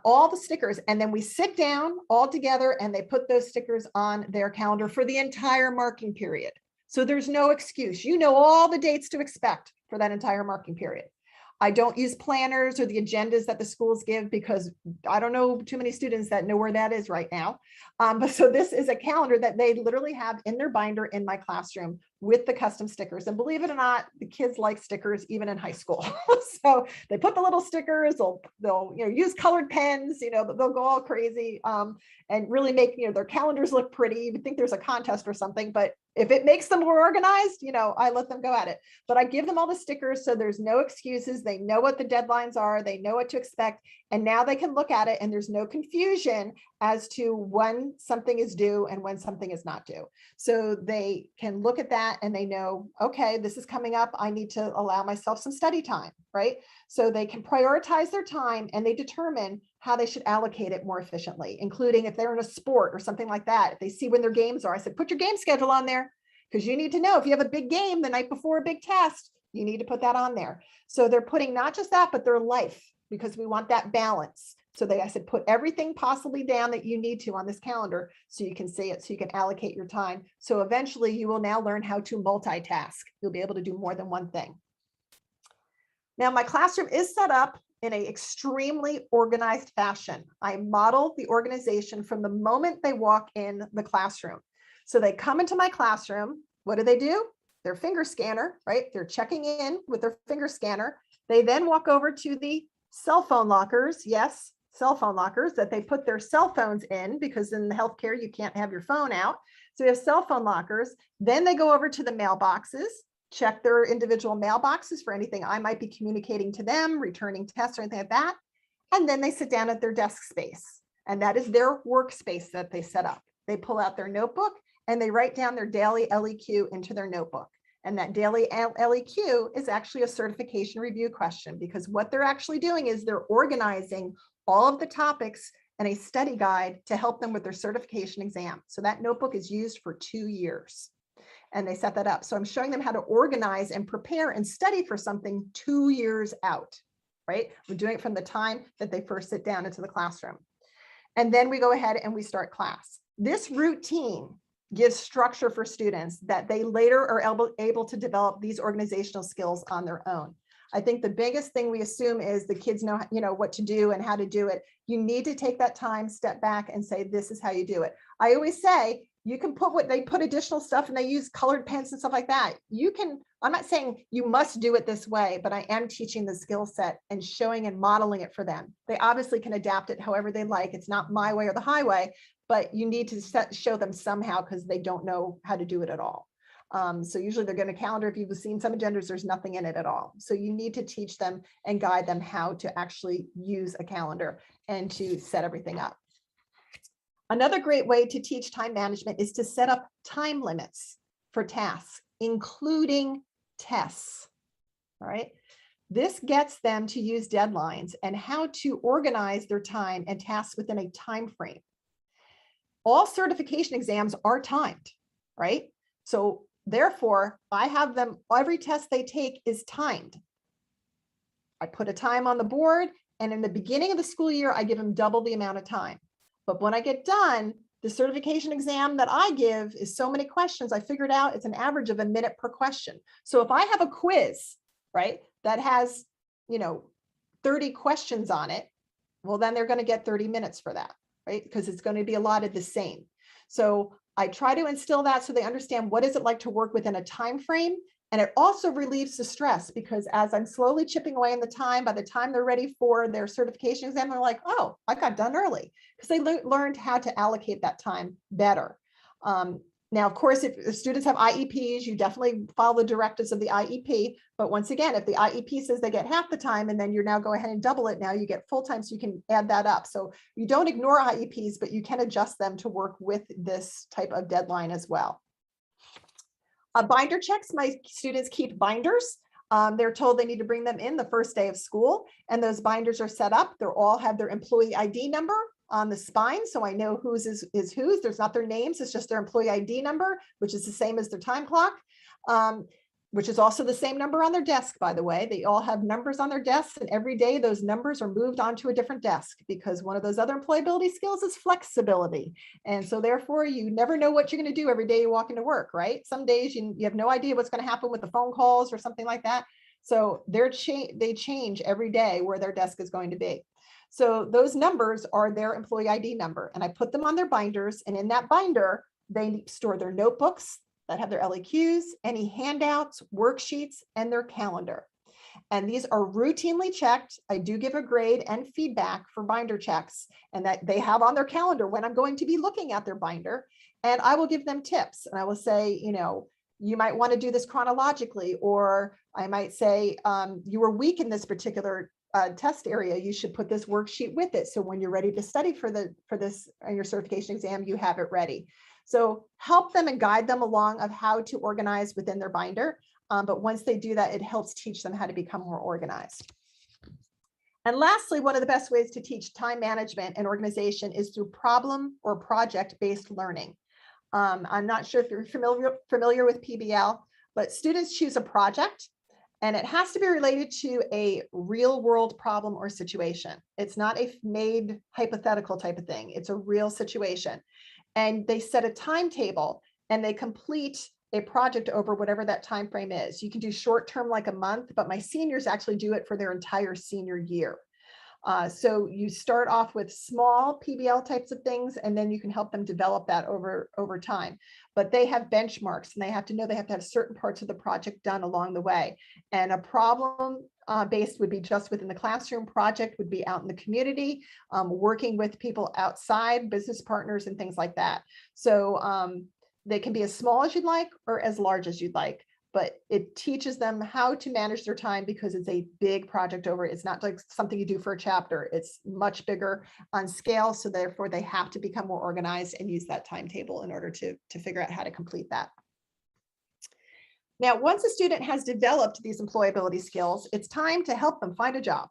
all the stickers. And then we sit down all together and they put those stickers on their calendar for the entire marking period. So there's no excuse. You know all the dates to expect for that entire marking period. I don't use planners or the agendas that the schools give because I don't know too many students that know where that is right now. But so this is a calendar that they literally have in their binder in my classroom with the custom stickers. And believe it or not, the kids like stickers even in high school. So they put the little stickers, they'll use colored pens, they'll go all crazy and really make their calendars look pretty. You would think there's a contest or something, but if it makes them more organized, I let them go at it. But I give them all the stickers so there's no excuses. They know what the deadlines are. They know what to expect. And now they can look at it and there's no confusion as to when something is due and when something is not due. So they can look at that and they know, okay, this is coming up. I need to allow myself some study time, right? So they can prioritize their time and they determine how they should allocate it more efficiently, including if they're in a sport or something like that. If they see when their games are, I said, put your game schedule on there because you need to know if you have a big game the night before a big test, you need to put that on there. So they're putting not just that, but their life, because we want that balance. So I said, put everything possibly down that you need to on this calendar so you can see it, so you can allocate your time. So eventually you will now learn how to multitask. You'll be able to do more than one thing. Now my classroom is set up in an extremely organized fashion. I model the organization from the moment they walk in the classroom. So they come into my classroom. What do? their finger scanner, right? They're checking in with their finger scanner. They then walk over to the cell phone lockers. Yes, cell phone lockers that they put their cell phones in, because in the healthcare, you can't have your phone out. So we have cell phone lockers. Then they go over to the mailboxes, check their individual mailboxes for anything I might be communicating to them, returning tests or anything like that. And then they sit down at their desk space. And that is their workspace that they set up. They pull out their notebook and they write down their daily LEQ into their notebook. And that daily LEQ is actually a certification review question, because what they're actually doing is they're organizing all of the topics and a study guide to help them with their certification exam. So that notebook is used for 2 years. And they set that up. So I'm showing them how to organize and prepare and study for something 2 years out, right? We're doing it from the time that they first sit down into the classroom. And then we go ahead and we start class. This routine gives structure for students that they later are able to develop these organizational skills on their own. I think the biggest thing we assume is the kids know, what to do and how to do it. You need to take that time, step back and say, this is how you do it. I always say, you can put additional stuff and they use colored pens and stuff like that. I'm not saying you must do it this way, but I am teaching the skill set and showing and modeling it for them. They obviously can adapt it however they like. It's not my way or the highway, but you need to show them somehow, because they don't know how to do it at all. So usually they're getting a calendar. If you've seen some agendas, there's nothing in it at all. So you need to teach them and guide them how to actually use a calendar and to set everything up. Another great way to teach time management is to set up time limits for tasks, including tests. All right. This gets them to use deadlines and how to organize their time and tasks within a time frame. All certification exams are timed, right? So therefore, I have them, every test they take is timed. I put a time on the board, and in the beginning of the school year, I give them double the amount of time. But when I get done, the certification exam that I give is so many questions. I figured out it's an average of a minute per question. So if I have a quiz, right, that has, 30 questions on it, well, then they're going to get 30 minutes for that, right? Because it's going to be allotted the same. So I try to instill that so they understand what is it like to work within a time frame. And it also relieves the stress, because as I'm slowly chipping away in the time, by the time they're ready for their certification exam, they're like, oh, I got done early, because they learned how to allocate that time better. Now, of course, if students have IEPs, you definitely follow the directives of the IEP. But once again, if the IEP says they get half the time, and then you're now go ahead and double it, now you get full time, so you can add that up. So you don't ignore IEPs, but you can adjust them to work with this type of deadline as well. Binder checks, my students keep binders. They're told they need to bring them in the first day of school, and those binders are set up. They all have their employee ID number on the spine, so I know whose is whose. There's not their names, it's just their employee ID number, which is the same as their time clock, which is also the same number on their desk, by the way. They all have numbers on their desks, and every day those numbers are moved onto a different desk, because one of those other employability skills is flexibility. And so therefore, you never know what you're going to do every day you walk into work, right? Some days you have no idea what's going to happen with the phone calls or something like that. So they change every day where their desk is going to be. So those numbers are their employee ID number, and I put them on their binders, and in that binder, they store their notebooks that have their LEQs, any handouts, worksheets, and their calendar. And these are routinely checked. I do give a grade and feedback for binder checks, and that they have on their calendar when I'm going to be looking at their binder, and I will give them tips, and I will say, you might want to do this chronologically, or I might say, you were weak in this particular test area, you should put this worksheet with it. So when you're ready to study for this your certification exam, you have it ready. So help them and guide them along of how to organize within their binder. But once they do that, it helps teach them how to become more organized. And lastly, one of the best ways to teach time management and organization is through problem or project-based learning. I'm not sure if you're familiar with PBL, but students choose a project, and it has to be related to a real world problem or situation. It's not a made hypothetical type of thing. It's a real situation. And they set a timetable and they complete a project over whatever that time frame is. You can do short term like a month, but my seniors actually do it for their entire senior year. So you start off with small PBL types of things, and then you can help them develop that over time. But they have benchmarks, and they have to know they have to have certain parts of the project done along the way. And a problem based would be just within the classroom. Project would be out in the community, working with people outside, business partners and things like that. So they can be as small as you'd like or as large as you'd like, but it teaches them how to manage their time because it's a big project over. It's not like something you do for a chapter. It's much bigger on scale. So therefore they have to become more organized and use that timetable in order to figure out how to complete that. Now, once a student has developed these employability skills, it's time to help them find a job.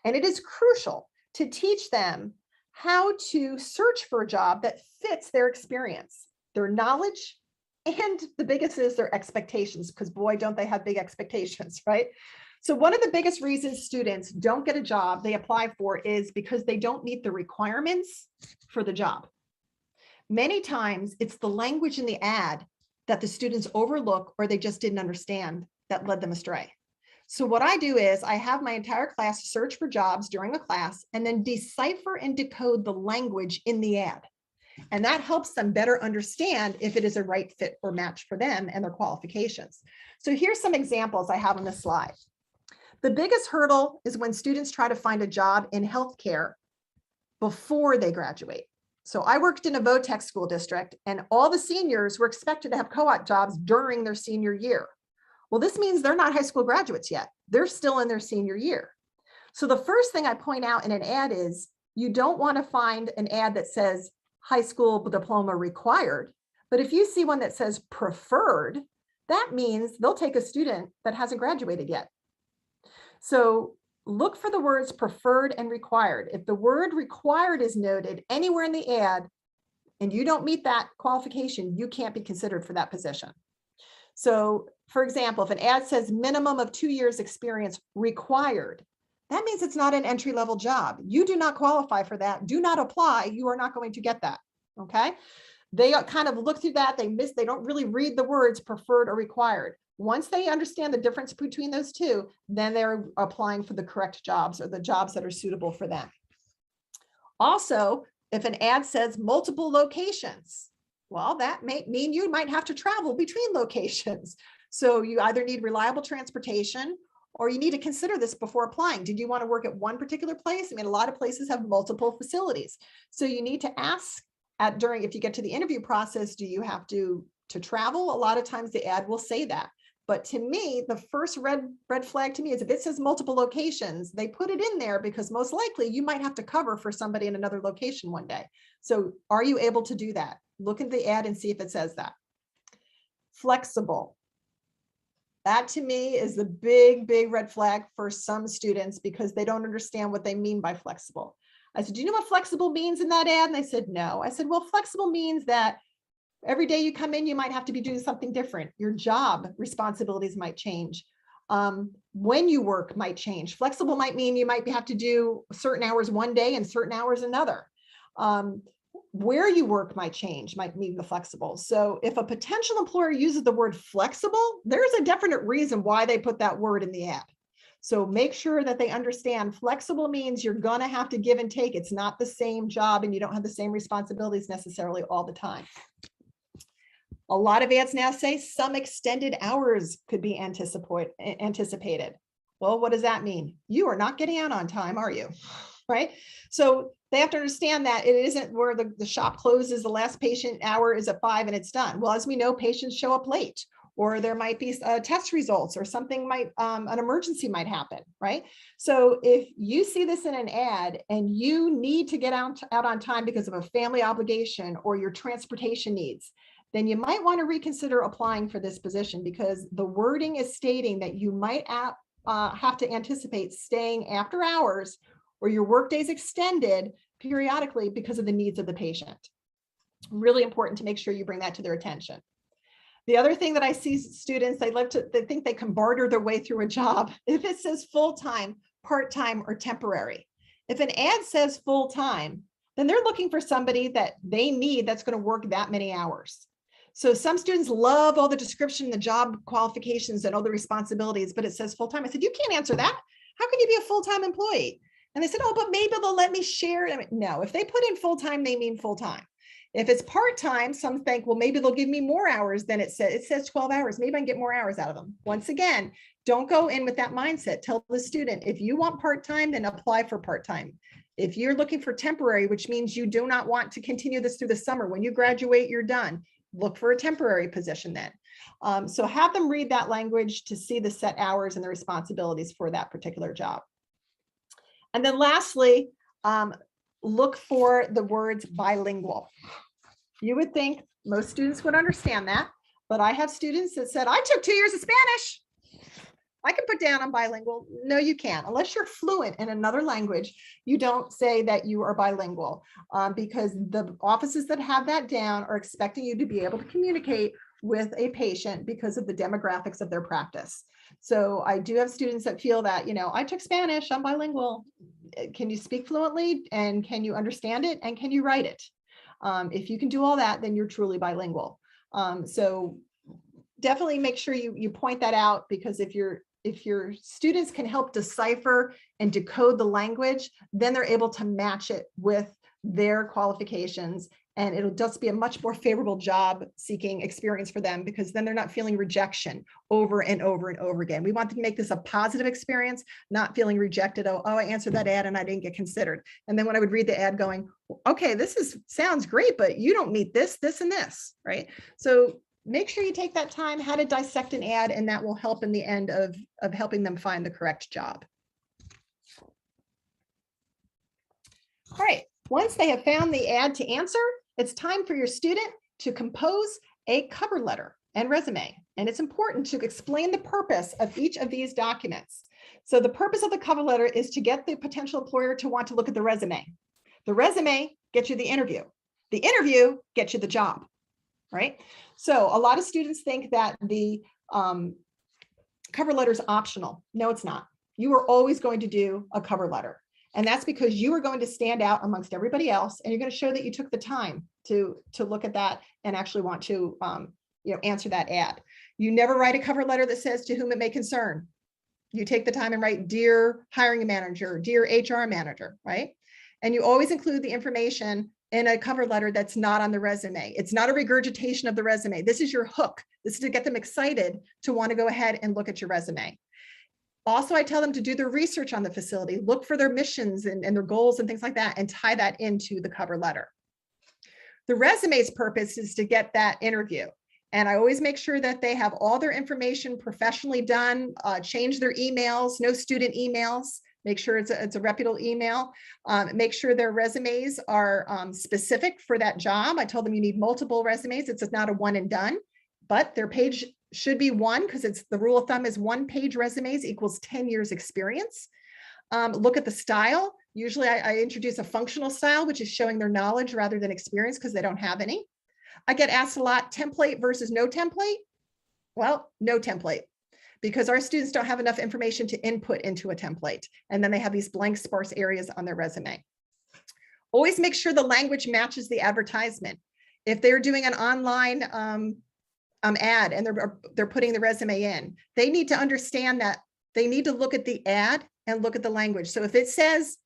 And it is crucial to teach them how to search for a job that fits their experience, their knowledge, and the biggest is their expectations, because boy, don't they have big expectations, right? So one of the biggest reasons students don't get a job they apply for is because they don't meet the requirements for the job. Many times it's the language in the ad that the students overlook or they just didn't understand that led them astray. So what I do is I have my entire class search for jobs during a class and then decipher and decode the language in the ad. And that helps them better understand if it is a right fit or match for them and their qualifications. So here's some examples I have on this slide. The biggest hurdle is when students try to find a job in healthcare before they graduate. So I worked in a VOTEC school district and all the seniors were expected to have co-op jobs during their senior year. Well, this means they're not high school graduates yet. They're still in their senior year. So the first thing I point out in an ad is you don't want to find an ad that says high school diploma required. But if you see one that says preferred, that means they'll take a student that hasn't graduated yet. So look for the words preferred and required. If the word required is noted anywhere in the ad and you don't meet that qualification, you can't be considered for that position. So for example, if an ad says minimum of 2 years experience required, that means it's not an entry-level job. You do not qualify for that. Do not apply. You are not going to get that. Okay. They kind of look through that. They don't really read the words preferred or required. Once they understand the difference between those two, then they're applying for the correct jobs or the jobs that are suitable for them. Also, if an ad says multiple locations, well, that may mean you might have to travel between locations. So you either need reliable transportation or you need to consider this before applying. Did you want to work at one particular place? I mean, a lot of places have multiple facilities. So you need to ask if you get to the interview process, do you have to travel? A lot of times the ad will say that. But to me, the first red flag to me is if it says multiple locations, they put it in there because most likely you might have to cover for somebody in another location one day. So are you able to do that? Look at the ad and see if it says that. Flexible. That to me is the big red flag for some students because they don't understand what they mean by flexible. I said, do you know what flexible means in that ad? And they said, no. I said, well, flexible means that every day you come in, you might have to be doing something different. Your job responsibilities might change. When you work might change. Flexible might mean you might have to do certain hours one day and certain hours another. Where you work might change, might mean the flexible. So if a potential employer uses the word flexible, there's a definite reason why they put that word in the ad. So make sure that they understand flexible means you're going to have to give and take. It's not the same job and you don't have the same responsibilities necessarily all the time. A lot of ads now say some extended hours could be anticipated. Well, what does that mean? You are not getting out on time, are you? Right? So they have to understand that it isn't where the shop closes, the last patient hour is at 5 and it's done. Well, as we know, patients show up late, or there might be test results or something an emergency might happen, right? So if you see this in an ad and you need to get out on time because of a family obligation or your transportation needs, then you might want to reconsider applying for this position because the wording is stating that you might have to anticipate staying after hours or your workdays extended periodically because of the needs of the patient. Really important to make sure you bring that to their attention. The other thing that I see students, they think they can barter their way through a job. If it says full-time, part-time, or temporary. If an ad says full-time, then they're looking for somebody that they need that's going to work that many hours. So some students love all the description, the job qualifications and all the responsibilities, but it says full-time. I said, you can't answer that. How can you be a full-time employee? And they said, oh, but maybe they'll let me share it. I mean, no, if they put in full-time, they mean full-time. If it's part-time, some think, well, maybe they'll give me more hours than it says. It says 12 hours. Maybe I can get more hours out of them. Once again, don't go in with that mindset. Tell the student, if you want part-time, then apply for part-time. If you're looking for temporary, which means you do not want to continue this through the summer, when you graduate, you're done. Look for a temporary position then. So have them read that language to see the set hours and the responsibilities for that particular job. And then lastly, look for the words bilingual. You would think most students would understand that, but I have students that said, I took 2 years of Spanish. I can put down I'm bilingual. No, you can't. Unless you're fluent in another language, you don't say that you are bilingual, because the offices that have that down are expecting you to be able to communicate with a patient because of the demographics of their practice. So I do have students that feel that, I took Spanish, I'm bilingual. Can you speak fluently, and can you understand it, and can you write it? If you can do all that, then you're truly bilingual. So definitely make sure you point that out, because if your students can help decipher and decode the language, then they're able to match it with their qualifications, and it'll just be a much more favorable job seeking experience for them, because then they're not feeling rejection over and over and over again. We want to make this a positive experience, not feeling rejected. Oh, I answered that ad and I didn't get considered. And then when I would read the ad going, okay, sounds great, but you don't meet this, and this, right? So make sure you take that time, how to dissect an ad, and that will help in the end of helping them find the correct job. All right, once they have found the ad to answer, it's time for your student to compose a cover letter and resume. And it's important to explain the purpose of each of these documents. So the purpose of the cover letter is to get the potential employer to want to look at the resume. The resume gets you the interview. The interview gets you the job, right? So a lot of students think that the cover letter is optional. No, it's not. You are always going to do a cover letter. And that's because you are going to stand out amongst everybody else, and you're going to show that you took the time to look at that and actually want to answer that ad. You never write a cover letter that says to whom it may concern. You take the time and write, dear hiring manager, dear HR manager, right? And you always include the information in a cover letter that's not on the resume. It's not a regurgitation of the resume. This is your hook. This is to get them excited to want to go ahead and look at your resume. Also, I tell them to do their research on the facility, look for their missions and their goals and things like that, and tie that into the cover letter. The resume's purpose is to get that interview. And I always make sure that they have all their information professionally done, change their emails, no student emails, make sure it's a reputable email, make sure their resumes are specific for that job. I told them you need multiple resumes. It's not a one and done, but their page should be one, because it's the rule of thumb is 1-page resumes equals 10 years experience. Look at the style. Usually I introduce a functional style, which is showing their knowledge rather than experience, because they don't have any. I get asked a lot, template versus no template. Well, no template, because our students don't have enough information to input into a template. And then they have these blank sparse areas on their resume. Always make sure the language matches the advertisement. If they're doing an online ad and they're putting the resume in, they need to understand that they need to look at the ad and look at the language. So if it says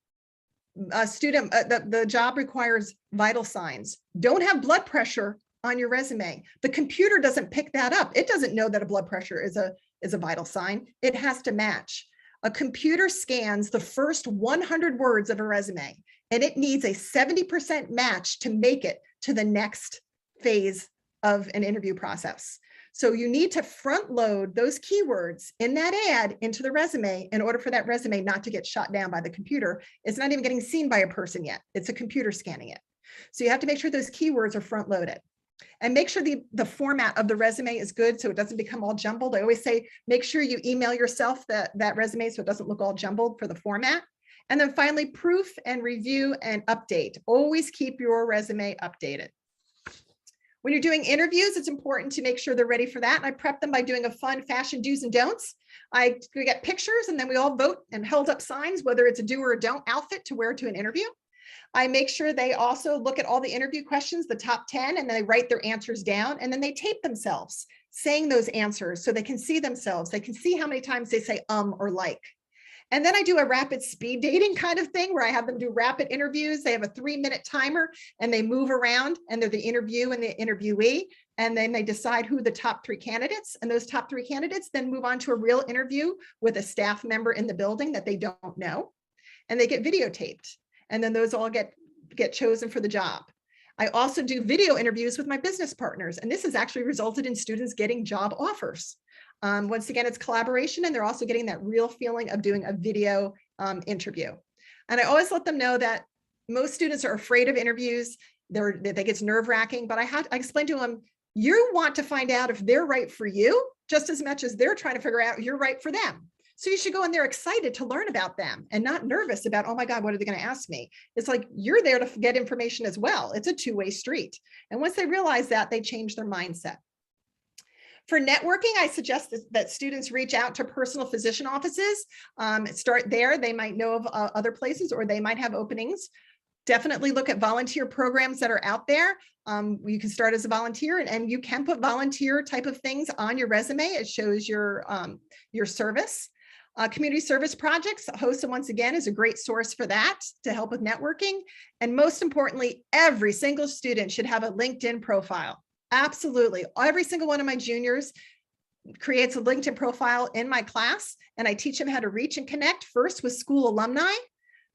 a student, the job requires vital signs, don't have blood pressure on your resume. The computer doesn't pick that up. It doesn't know that a blood pressure is a vital sign. It has to match. A computer scans the first 100 words of a resume, and it needs a 70% match to make it to the next phase of an interview process. So you need to front load those keywords in that ad into the resume in order for that resume not to get shot down by the computer. It's not even getting seen by a person yet. It's a computer scanning it. So you have to make sure those keywords are front loaded. And make sure the format of the resume is good so it doesn't become all jumbled. I always say, make sure you email yourself that resume so it doesn't look all jumbled for the format. And then finally, proof and review and update. Always keep your resume updated. When you're doing interviews, it's important to make sure they're ready for that. And I prep them by doing a fun fashion do's and don'ts. We get pictures and then we all vote and held up signs, whether it's a do or a don't outfit to wear to an interview. I make sure they also look at all the interview questions, the top 10, and then they write their answers down, and then they tape themselves saying those answers so they can see themselves. They can see how many times they say or like. And then I do a rapid speed dating kind of thing where I have them do rapid interviews. They have a 3-minute timer and they move around and they're the interview and the interviewee. And then they decide who the top 3 candidates, and those top 3 candidates then move on to a real interview with a staff member in the building that they don't know. And they get videotaped. And then those all get chosen for the job. I also do video interviews with my business partners. And this has actually resulted in students getting job offers. Once again, it's collaboration, and they're also getting that real feeling of doing a video interview. And I always let them know that most students are afraid of interviews. They think it's nerve-wracking, but I explain to them, you want to find out if they're right for you just as much as they're trying to figure out you're right for them. So you should go in there excited to learn about them and not nervous about, oh my God, what are they going to ask me? It's like, you're there to get information as well. It's a two-way street. And once they realize that, they change their mindset. For networking, I suggest that students reach out to personal physician offices. Start there. They might know of other places, or they might have openings. Definitely look at volunteer programs that are out there. You can start as a volunteer, and you can put volunteer type of things on your resume. It shows your service. Community service projects, HOSA once again is a great source for that to help with networking. And most importantly, every single student should have a LinkedIn profile. Absolutely. Every single one of my juniors creates a LinkedIn profile in my class, and I teach them how to reach and connect first with school alumni,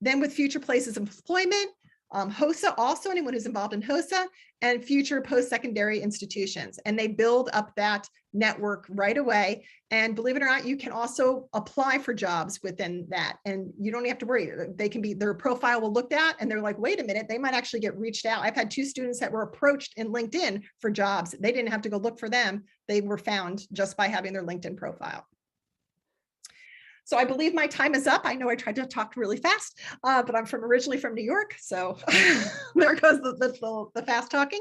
then with future places of employment, HOSA, also anyone who's involved in HOSA, and future post-secondary institutions. And they build up that network right away. And believe it or not, you can also apply for jobs within that. And you don't have to worry. They can be, their profile will look at, and they're like, wait a minute, they might actually get reached out. I've had 2 students that were approached in LinkedIn for jobs. They didn't have to go look for them. They were found just by having their LinkedIn profile. So I believe my time is up. I know I tried to talk really fast, but I'm originally from New York. So there goes the fast talking.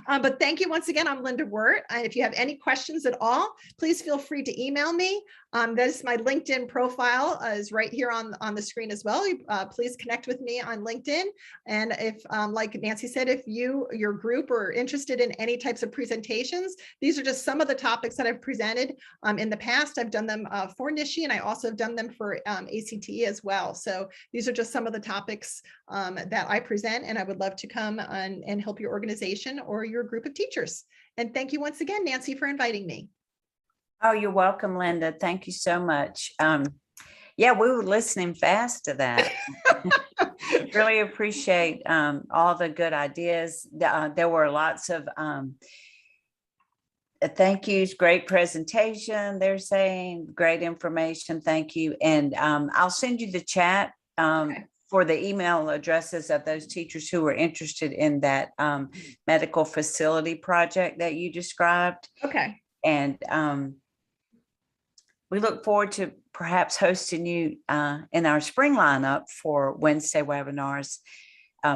But thank you once again. I'm Linda Wirt. And if you have any questions at all, please feel free to email me. That is my LinkedIn profile is right here on the screen as well. Please connect with me on LinkedIn. And if, like Nancy said, if your group are interested in any types of presentations, these are just some of the topics that I've presented in the past. I've done them for NISHE, and I also have done them for ACT as well. So these are just some of the topics that I present, and I would love to come and help your organization or your group of teachers. And thank you once again, Nancy, for inviting me. Oh, you're welcome, Linda. Thank you so much. Yeah, we were listening fast to that. Really appreciate all the good ideas. There were lots of thank yous, great presentation, they're saying, great information, thank you. And I'll send you the chat Okay. for the email addresses of those teachers who were interested in that medical facility project that you described. Okay. And we look forward to perhaps hosting you in our spring lineup for Wednesday webinars,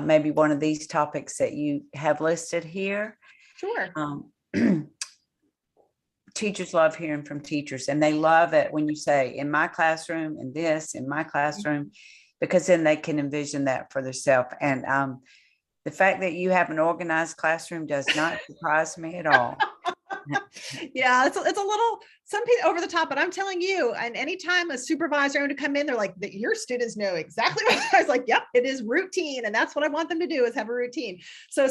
maybe one of these topics that you have listed here. Sure. Teachers love hearing from teachers, and they love it when you say, in my classroom, and this, in my classroom, because then they can envision that for themselves. And the fact that you have an organized classroom does not surprise me at all. Yeah, it's a little, some people over the top, but I'm telling you, and anytime a supervisor wanted to come in, they're like, your students know exactly what I was like, yep, it is routine. And that's what I want them to do, is have a routine. So